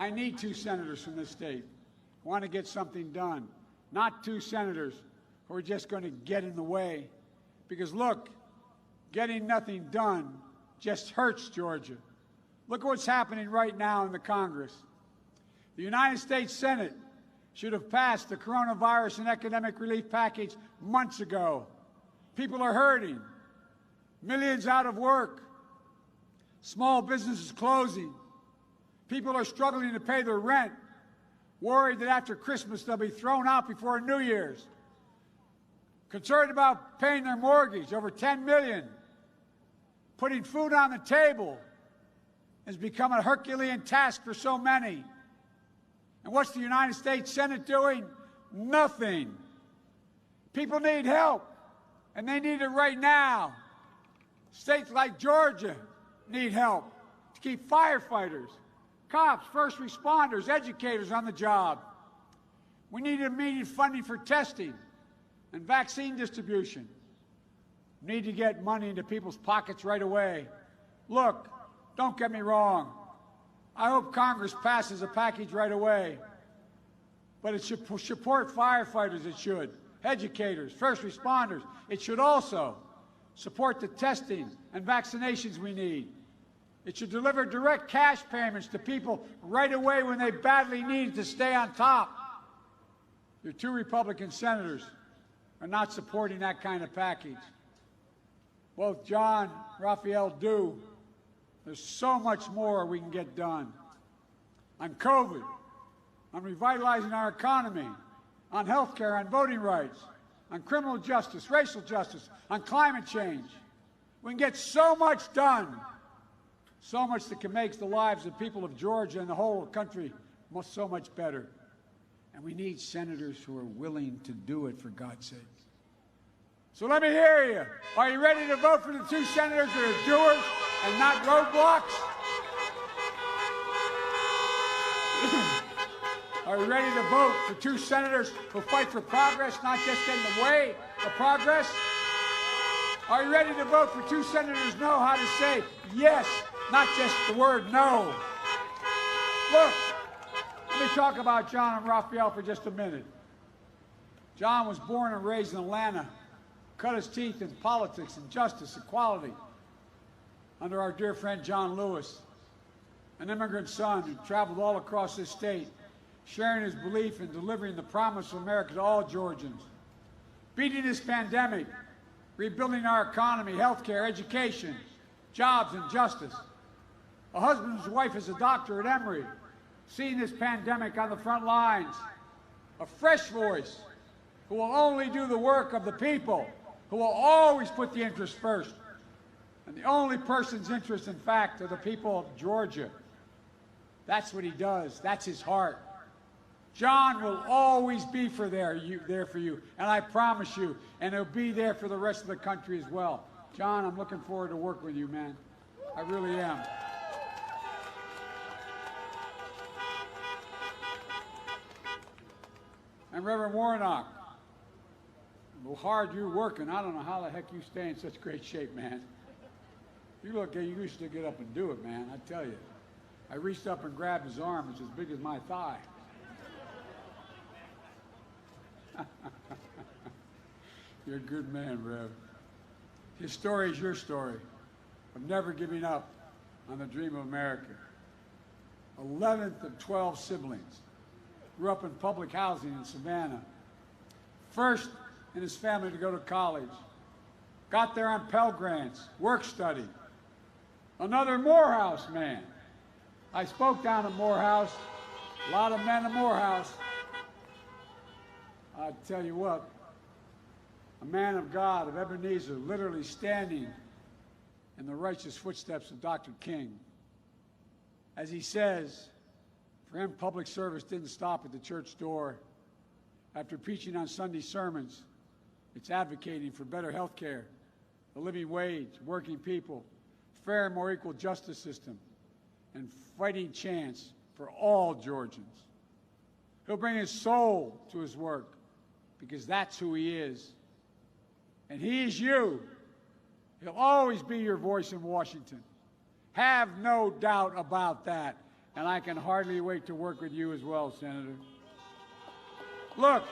I need 2 senators from this state who want to get something done, not 2 senators who are just going to get in the way. Because look, getting nothing done just hurts Georgia. Look at what's happening right now in the Congress. The United States Senate should have passed the coronavirus and economic relief package months ago. People are hurting. Millions out of work. Small businesses closing. People are struggling to pay their rent, worried that after Christmas they'll be thrown out before New Year's. Concerned about paying their mortgage, over $10 million. Putting food on the table has become a Herculean task for so many. And what's the United States Senate doing? Nothing. People need help, and they need it right now. States like Georgia need help to keep firefighters, cops, first responders, educators on the job. We need immediate funding for testing and vaccine distribution. We need to get money into people's pockets right away. Look, don't get me wrong. I hope Congress passes a package right away. But it should support firefighters, it should, educators, first responders. It should also support the testing and vaccinations we need. It should deliver direct cash payments to people right away when they badly need to stay on top. Your 2 Republican senators are not supporting that kind of package. Both John and Raphael do. There's so much more we can get done. On COVID, on revitalizing our economy, on health care, on voting rights, on criminal justice, racial justice, on climate change. We can get so much done, so much that can make the lives of people of Georgia and the whole country so much better. And we need senators who are willing to do it, for God's sake. So let me hear you. Are you ready to vote for the 2 senators that are doers and not roadblocks? Are you ready to vote for 2 senators who fight for progress, not just get in the way of progress? Are you ready to vote for 2 senators who know how to say yes, not just the word no? Look, let me talk about John and Raphael for just a minute. John was born and raised in Atlanta, cut his teeth in politics and justice, equality, under our dear friend John Lewis, an immigrant son who traveled all across this state, sharing his belief in delivering the promise of America to all Georgians. Beating this pandemic, rebuilding our economy, health care, education, jobs, and justice. A husband whose wife is a doctor at Emory, seeing this pandemic on the front lines. A fresh voice who will only do the work of the people, who will always put the interest first. And the only person's interest, in fact, are the people of Georgia. That's what he does. That's his heart. John will always be there for you, and I promise you, and he'll be there for the rest of the country as well. John, I'm looking forward to working with you, man. I really am. And Reverend Warnock, how hard you're working. I don't know how the heck you stay in such great shape, man. You look, you used to get up and do it, man, I tell you. I reached up and grabbed his arm. It's as big as my thigh. You're a good man, Rev. His story is your story of never giving up on the dream of America. 11th of 12 siblings. Grew up in public housing in Savannah. First in his family to go to college. Got there on Pell Grants, work study. Another Morehouse man. I spoke down at Morehouse. A lot of men at Morehouse. I tell you what, a man of God, of Ebenezer, literally standing in the righteous footsteps of Dr. King. As he says, for him, public service didn't stop at the church door. After preaching on Sunday sermons, it's advocating for better health care, a living wage, working people, fair and more equal justice system, and fighting chance for all Georgians. He'll bring his soul to his work because that's who he is. And he is you. He'll always be your voice in Washington. Have no doubt about that. and I can hardly wait to work with you as well, Senator. Look,